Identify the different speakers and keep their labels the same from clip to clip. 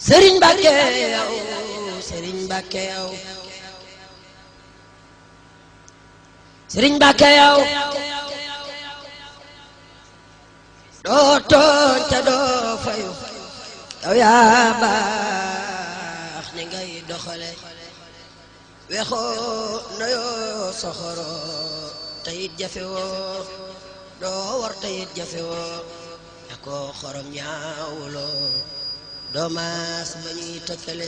Speaker 1: Sëriñ Mbàkke yow Sëriñ Mbàkke yow Sëriñ Mbàkke yow doo tooñ te doo fayu yow yaa baax ni ngay doxale wexoo noyoo soxoro tayit jafewoo doo war tayit jafewoo akoo xorom ñaawuloo doo maas ba ñuy tëkkale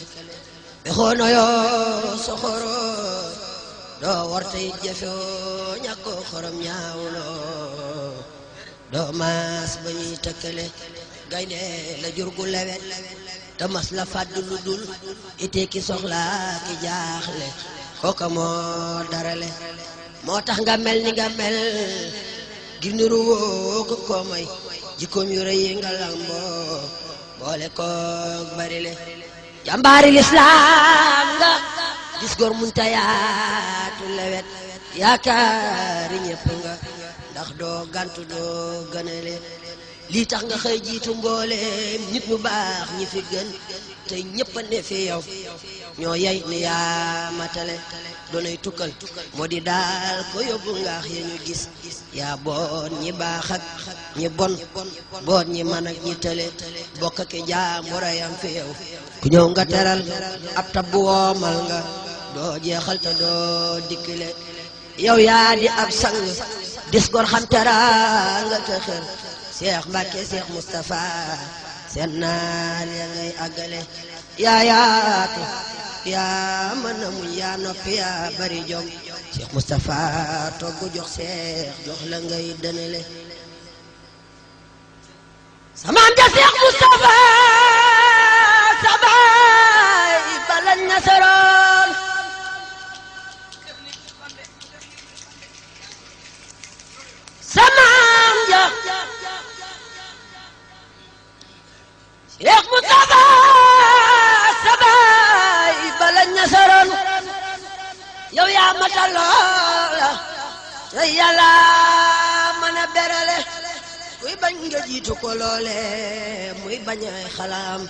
Speaker 1: wexoo noyoo soxoro doo war tayit jafewoo ñàkkoo xorom ñaawuloo doo maas ba ñuy tëkkale gaynde la jur gu lewet te mas la fàddu lu dul ite ki soxla ki jaaxle kooka moo darale moo tax nga mel ni nga mel gi niru woo ko koo may jikkoom yu rëy yi nga lamboo boole koog bari le jàmbaari lislaam nga gis góor munta yaatu lewet yaakaari ñépp nga ndax doo gantu doo gënale lii tax nga xëy jiitu mbooleem nit ñu baax ñi fi gën te ñëpp a ne fi yow ñoo yey ni yaa matale doonay tukkal moo di daal ko yóbbu ngaax ya ñu gis yaa boot ñi baax ak ñi bon boot ñi man ak ñi tële bokk ak jaamurayam fi yow ku ñëw nga teral ab tabbu woomal nga doo jeexal te doo dikkile yow yaa di ab sang dis gor xam teral nga te xër Cheikh Mbacke Cheikh Moustapha seen naal ya ngay àggale yaa yaatu yaa mën a muñ yaa noppi yaa bari jom Cheikh Moustapha togg jox Cheikh jox la ngay dënale samaam ja Cheikh Moustapha sabay balañ nasaroon samaam ja Cheikh Moustapha sabay balañ nasaroon yow yaa matal loola te yàlla mën a berale kuy bañ nga jiitu ko loole muy bañ ay xalaam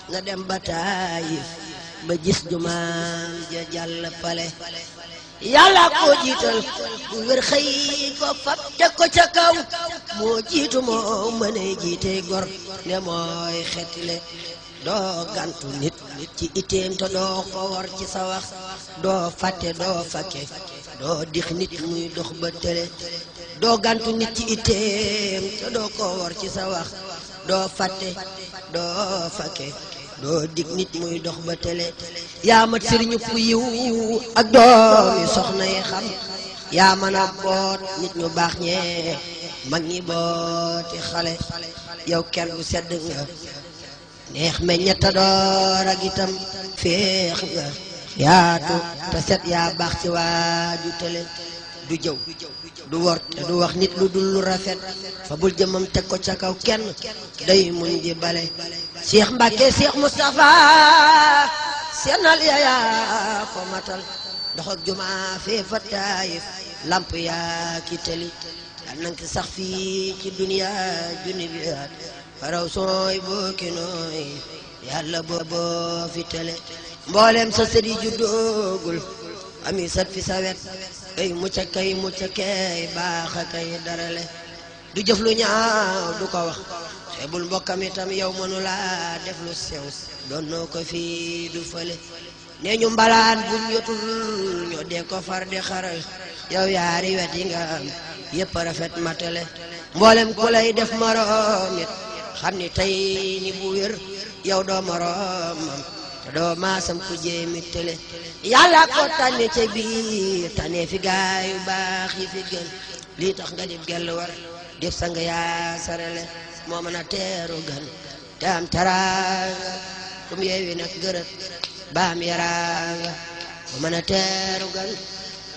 Speaker 1: nga dem ba Taayif ba gis jumaam ja jàll pale yàlla koo jiital bu wér xëy ko fab teg ko ca kaw moo jiitu moo mënee jiite gor ne mooy xettile doo gantu nit ci iteem te doo ko war ci sa wax doo fàtte doo fakke doo dix nit muy dox ba tële doo gantu nit ci iteem te doo ko war ci sa wax doo fàtte doo fakke doo dig nit muy dox ba tële yaa mat sëriñu fu yiw ak doomi soxna yi xam yaa mën a boot nit ñu baax ñee mag ñi booti xale yow kenn bu sedd nga neex meññeta door ak itam féex nga yaatu te set yaa baax ci waaju tële du jëw du wor te du wax nit lu dul lu rafet fa bul jëmam teg ko ca kaw kenn day muñ di bale Cheikh Mbacke Cheikh Moustapha seenal yaa ko matal ndox ak jumaa fee fa Taayif lamp yaa ki tëli yal nang ki sax fii ci duniya junni bi at faraw sooy booki nooy yàlla boo fi tële mboolem sa sëdi juddoogul ami sat fi sa wet kay mucca kay baaxa kay darale du jëf lu ñaaw du ko wax xeebul mbokkam itam yow mënula def lu sew doon noo ko fii du fële nee ñu mbalaan buñ yotul ñoo dee ko far di xaral yow yaari wet yi nga am yépp rafet matale mboolem ku lay def moroom it xam ni tey ni bu wér yow doo moroomam te doo maasam ku jéemi tële yàlla ko tànne ca biir tànne fi gaay yu baax yi fi gën lii tax nga dib gell war def sang yaa sarale moo mën a teeru gan te am taraanga kum yeewi nag gërët baam yaraanga moo mën a teeru gan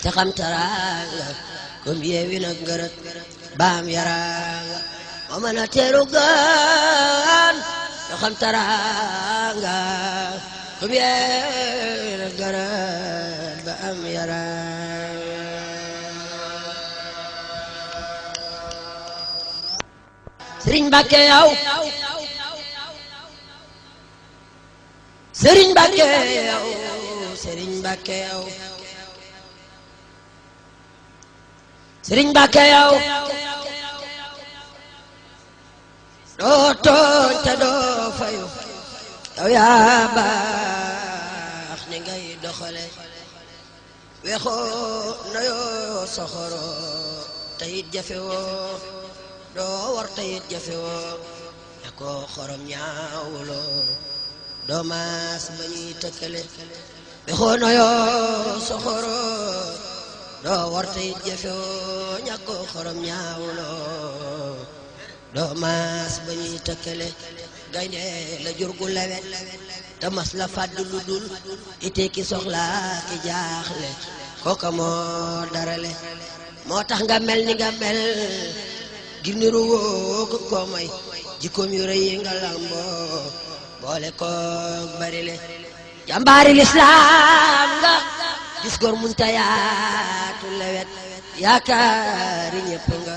Speaker 1: te xam taraanga kum yeewi nag gërët baam yaraanga moo mën a teeru gan te xam taraanga kum yeewi nag gërët baam yaraanga Sëriñ Mbàkke yow Sëriñ Mbàkke yow Sëriñ Mbàkke yow Sëriñ Mbàkke yow doo tooñ te doo fayu yow yaa baax ni ngay doxale wexoo na yoo soxoro tayit jafe woo doo war tayit jafe woo na ko xorom ñaawuloo doo maas ba ñuy tëkkale wexoo na yoo soxoro doo war tayit jafe woo ña ko xorom ñaawuloo doo maas ba ñuy tëkkale gaynde la jur gu lewet te mas la fàdd lu dul ite ki soxla ki jaaxle kooka moo darale moo tax nga mel ni nga mel ngir niru woo ko may jikkoom yu rëy yi nga lamboo boole koog barile jàmbaari lislaam nga gis góor muñ ta yaatu lewet yaakaari ñépp nga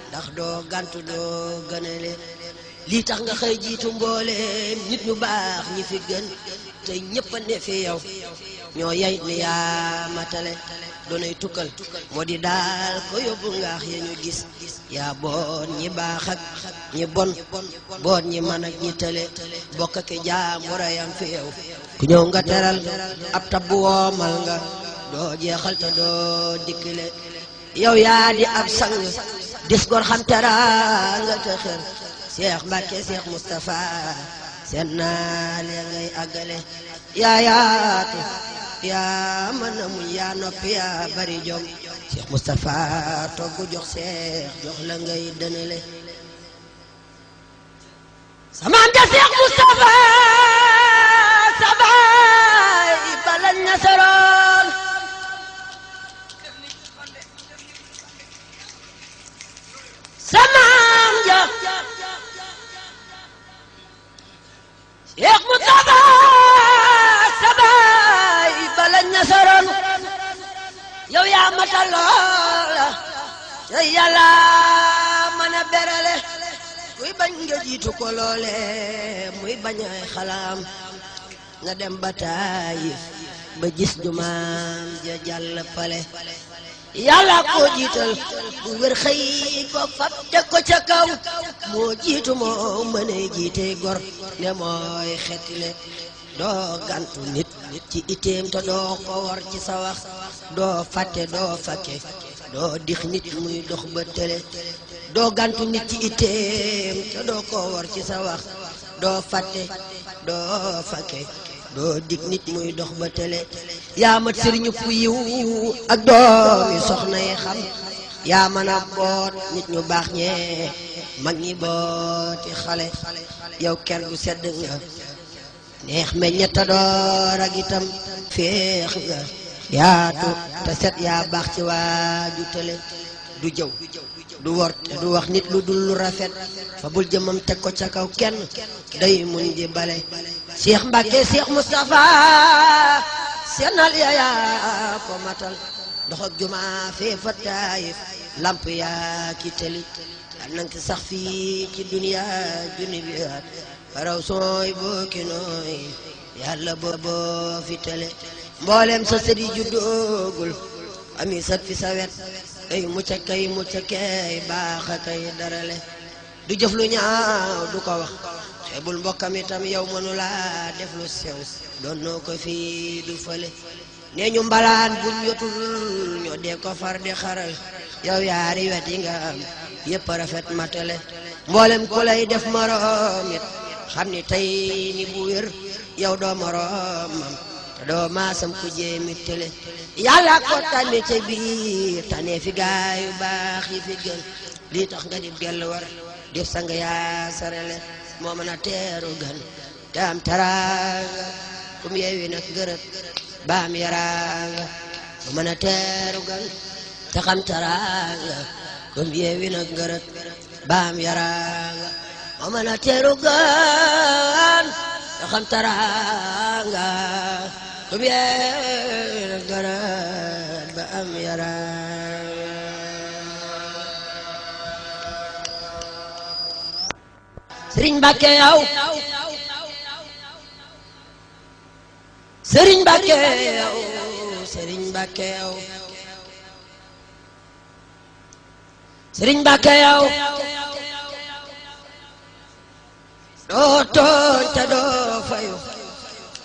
Speaker 1: ndax doo gantu doo gënale lii tax nga xëy jiitu mbooleem nit ñu baax ñi fi gën te ñëpp a ne fi yow ñoo yay ni yaa matale doonay tukkal moo di daal ko yóbbu ngaax ya ñu gis yaa boon ñi baax ak ñi bon boon ñi man ak ñi tële bokk ak jaam warayam fi yow ku ñëw nga teral ab tab woomal nga doo jeexal te doo dikkile yow yaa di ab sang dis gor xam teral nga te xër Cheikh Mbacke Cheikh Moustapha seen naa lee ngay àggale yaa yaatu yaa mën a muñ yaa noppi yaa bari jom Cheikh Moustapha togg jox Cheikh jox la ngay dënale samaam ja Cheikh Moustapha sabay balañ nasaroon samaam ja Cheikh Moustapha sabay balañ nasaroon yow yaa matal loola te yàlla mën a berale kuy bañ nga jiitu ko loole muy bañ ay xalaam nga dem ba Taayif ba gis jumaam ja jàll pale yàlla ko jiital bu wér xëy ko fab teg ko ca kaw moo jiitu moo mën a jiite gor ne mooy xettile doo gantu nit ci iteem te doo ko war ci sa wax doo fàtte doo fakke doo dix nit muy dox ba tële doo gantu nit ci iteem te doo ko war ci sa wax doo fàtte doo fakke doo dig nit muy dox ba tële yaa mat sëriñu fu yiw ak doomi soxna yi xam yaa mën a boot nit ñu baax ñee mag ñi booti xale yow ker gu sedd nga neex meññeta door ak itam féex nga yaatu te set yaa baax ci waaju tële du jëw du wor te du wax nit lu dul lu rafet fa bul jëmam teg ko ca kaw kenn day muñ di bale Cheikh Mbacke Cheikh Moustapha seenal yaa ko matal dox ak juma fee fa Taayif lamp yaa ki tëli nang ki sax fii ci duniya junni bi at faraw sooy booki nooy yàlla boo fi tële mboolem sa sëdi juddoogul ami sat fi sa wet ay mucca kay baaxa kay darale du jëf lu ñaaw du ko wax xeebul mbokkam itam yow mënula def lu sew doon noo ko fii du fële nee ñu mbalaan buñ yotul ñoo dee ko far di xaral yow yaari wet yi nga am yépp rafet matale mboolem ku lay def moroom it xam ni tey ni bu wér yow doo moroomam te doo maasam ku jéemi tële yàlla ko tànne ca biir tànne fi gaayu baax yi fi gën lii tax nga di gell war def sang yaa sarale moo mën a teeru gan te am taraanga kum yeewi nag gërët baam yaraanga moo mën a teeru gan te xam taraanga kum yeewi nag gërët baam yaraanga moo mën a teeru gan te xam taraanga kum yeewi nag gërët baam yaraanga Sëriñ Mbàkke yow Sëriñ Mbàkke yow Sëriñ Mbàkke yow Sëriñ Mbàkke yow doo tooñ te doo fayu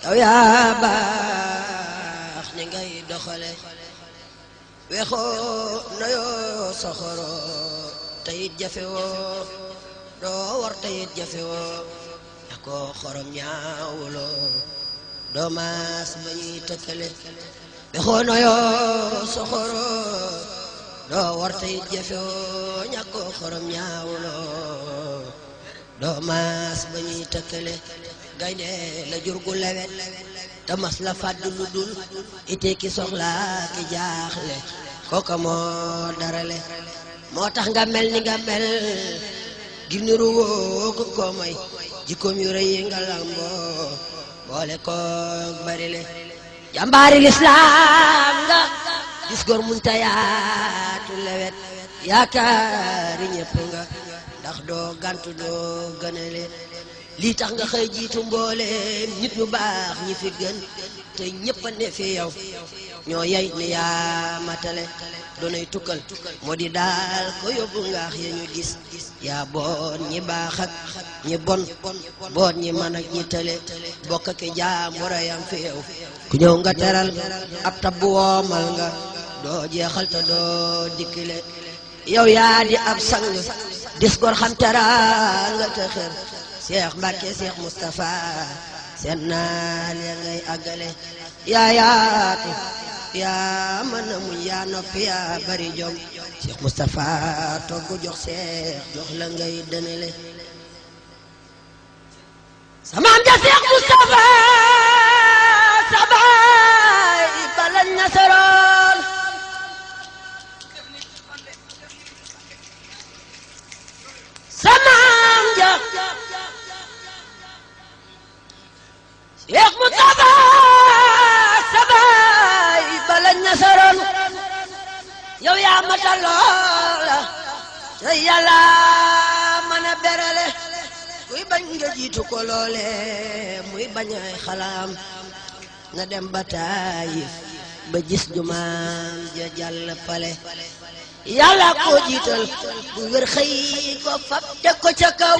Speaker 1: yow yaa baax ni ngay doxale wexoo noyoo soxoro tayit jafe woo doo war tayit jafe woo yakoo xorom ñaawuloo doo maas ba ñuy tëkkale wexoo noyoo soxoro doo war tayit jafe woo ñakoo xorom ñaawuloo doo maas ba ñuy tëkkale gaynde la jur gu lewet te mas la fàddu lu dul ite ki soxla ki jaaxle kooka moo darale moo tax nga mel ni nga mel gi niru woo ko may jikkoom yu rëy yi nga lamboo boole koog bari le jàmbaari lislaam nga gis góor munta yaatu lewet yaakaari ñépp nga ndax doo gantu doo gënale lii tax nga xëy jiitu mbooleem nit ñu baax ñi fi gën te ñëpp a ne fi yow ñoo yey ni yaa matale doonay tukkal moo di daal ko yóbbu ngaax ya ñu gis yaa boon ñi baax ak ñi bon boon ñi man ak ñi tële bokk ak jaam war a yam fi yow ku ñëw nga teral ab tabbu woomal nga doo jeexal te doo dikkile yow yaa di ab sang dis gor xam teral nga te xër Cheikh Mbacke Cheikh Moustapha seen naal ya ngay àggale yaa yaatu yaa mën a muñ yaa noppi yaa bari jom Cheikh Moustapha togg jox Cheikh jox la ngay dënale samaam ja Cheikh Moustapha sabay balañ nasaroon samaam ja Cheikh Moustapha sabay balañ nasaroon yow yaa matal loola te yàlla mën a berale kuy bañ nga jiitu ko loole muy bañ ay xalaam na dem ba Taayif ba gis jumaam ja jàll pale yàlla koo jiital bu wér xëy ko fab teg ko ca kaw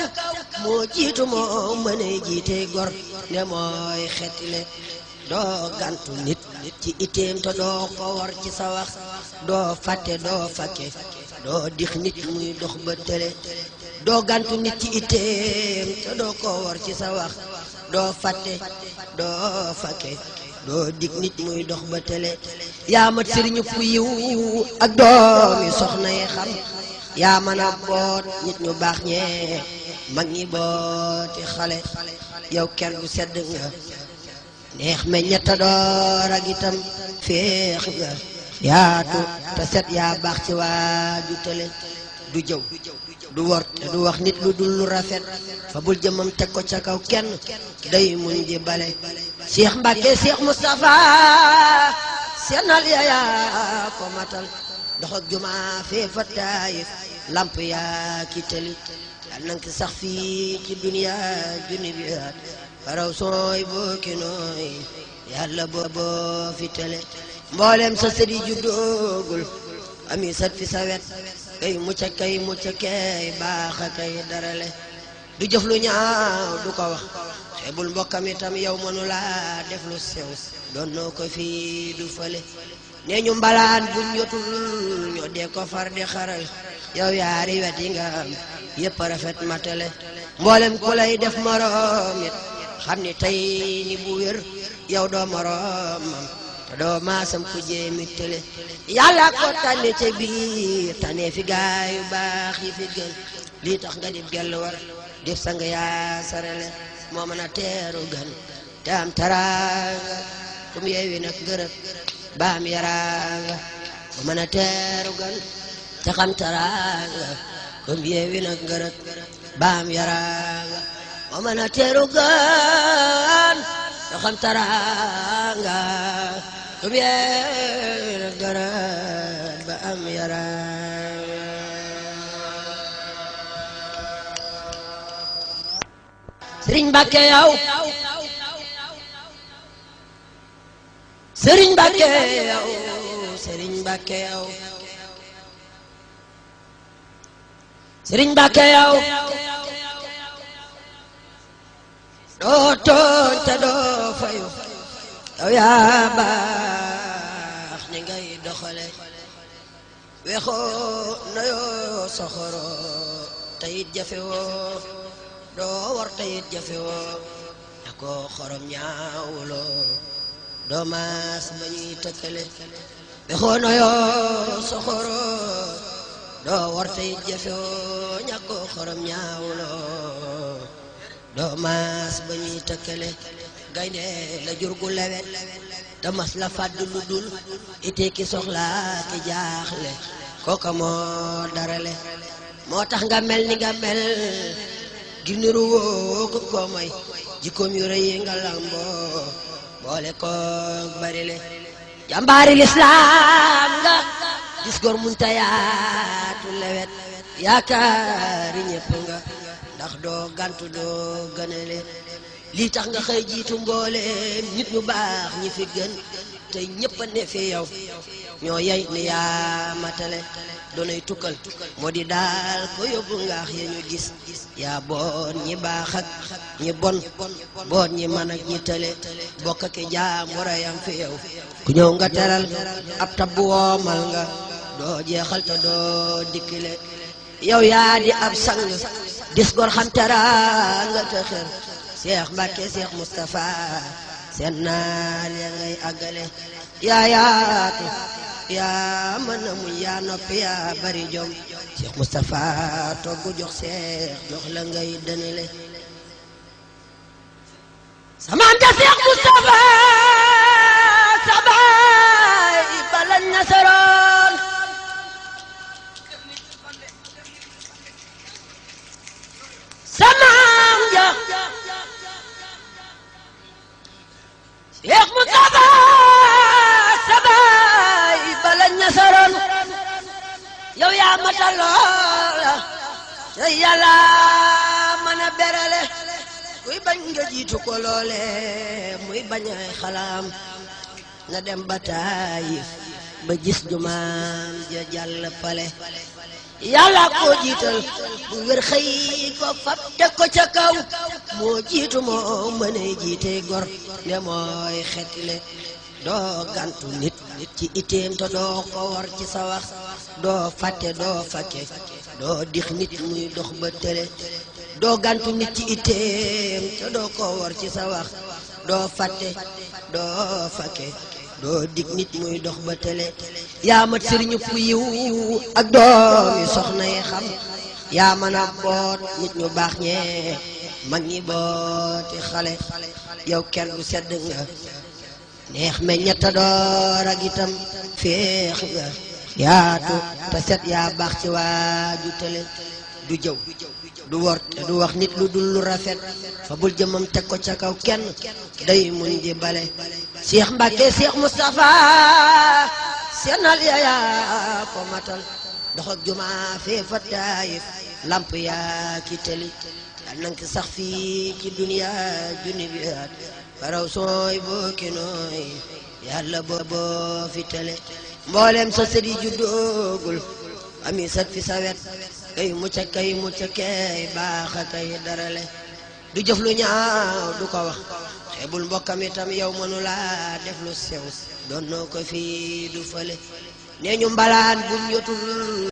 Speaker 1: moo jiitu moo mëne jiite gor ne mooy xetile doo gantu nit ci iteem te doo ko war ci sa wax doo fàtte doo fakke doo dix nit muy dox ba tële doo gantu nit ci iteem te doo ko war ci sa wax doo fàtte doo fakke doo dig nit muy dox ba tële yaa mat sëriñu fu yiw ak doomi soxna yi xam yaa mën a boot nit ñu baax ñee mag ñi booti xale yow ker gu sedd nga neex me ñetta door ak itam féex nga yaatu te set yaa baax ci waaju tële du jëw du wor te du wax nit lu dul lu rafet fa bul jëmam teg ko ca kaw kenn day muñ di bale Cheikh Mbacke Cheikh Moustapha seenal yaa ko matal dox ak juma fee fa Taayif lamp yaa ki tëli yal nang ki sax fii ci duniya junni bi at faraw sooy boo ki nooy yàlla boo fi tële mboolem sa sëdi juddoogul ami sat fi sa wet kay mucca kay baax a kay darale du jëf lu ñaaw du ko wax xeebul mbokkam itam yow mënu laa def lu sew doon noo ko fii du fële nee ñu mbalaan buñ yotul ñoo dee ko far di xaral yow yaari wet yi nga am yëpp rafet matale mboolem ku lay def moroom it xam ni tey ni bu wér yow doo moroomam te doo maasam ku jéemi tële yàlla ko tànne ca biir tànne fi gaay yu baax yi fi gën lii tax nga dib gell war def sang yaa sarale moo mën a teeru gan te am taraanga kum yeewi nag ngërëb baam yaraanga moo mën a teeru gan te xam taraanga kum yeewi nag ngërëb baam yaraanga moo mën a teeru gan te xam taraanga kum yeewi nag ngërëb baam yaraanga Sëriñ Mbàkke yow Sëriñ Mbàkke yow Sëriñ Mbàkke yow Sëriñ Mbàkke yow doo tooñ te doo fayu yow yaa baax ni ngay doxale wexoo nayoo soxoro tayit jafe woo doo war tayit jafe woo akoo xorom ñaawuloo doo maas ba ñuy tëkkale wexoo nayoo soxoro doo war tayit jafe woo ñakoo xorom ñaawuloo doo maas ba ñuy tëkkale gaynde la jur gu lewet te mas la fàdd lu dul ite ki soxla ki jaaxle kooka moo darale moo tax nga mel ni nga mel gi niru woo ko moy jikkoom yu rëy nga lamboo boole koog barile jàmbaari lislaam nga gis góor munta yaatu lewet yaakaari ñépp nga ndax doo gantu doo gënale lii tax nga xëy jiitu mbooleem nit ñu baax ñi fi gën te ñëpp a ne fi yow ñoo yey ni yaa matale doonay tukkal moo di daal ko yóbbu ngaax ya ñu gis yaa boon ñi baax ak ñi bon boon ñi man ak ñi tële bokk ki jaam war a yam fi yow ku ñëw nga teral ab tab woomal nga doo jeexal te doo dikkile yow yaa di ab sang dis gor xam teraanga te xër Seex Mbàkke Seex Mustafa seen naar ya ngay àggale yaa yaatu yaa mën a muñ yaa noppi yaa bari jom Seex Mustafa togg jox seex jox la ngay dënale samante Seex Mustafa sabay balañ nasaroon samaam ja Seex Mustafa sabay balañ nasaroon yow yaa matal loola te yàlla mën a berale kuy bañ nga jiitu ko loole muy bañ ay xalaam na dem ba Taayif ba gis jumaam ja jàll pale yàlla koo jiital bu wér xëy ko fab teg ko ca kaw moo jiitu moo mën a jiite gor ne mooy xetle doo gantu nit ci iteem te doo ko war ci sa wax doo fàtte doo fakke doo dix nit muy dox ba tële doo gantu nit ci iteem te doo ko war ci sa wax doo fàtte doo fakke doo dig nit muy dox ba tële yaa mat sëriñu fu yiw ak doom yi soxna yi xam yaa mën a boot nit ñu baax ñee mag ñi booti xale yow kenn du sedd nga neex me ñetta door ak itam féex nga yaatu te set yaa baax ci waaju tële du jëw du wor te du wax nit lu dul lu rafet fa bul jëmam teg ko ca kaw kenn day muñ di bale Seex Mbàkke Seex Mustafa seenal yaa ko matal dox ak juma fee fa Taayif lamp yaa ki tëli yal nang ki sax fii ci duniya junni bi at baraw sooy booki nooy yàlla boo fi tële mboolem sa sët yi juddoogul ami sat fi sa wet kay mucc kay baax a kay darale du jëf lu ñaaw du ko wax xeebul mbokkam itam yow mënula def lu sew doon noo ko fii du fële nee ñu mbalaan bu ñotul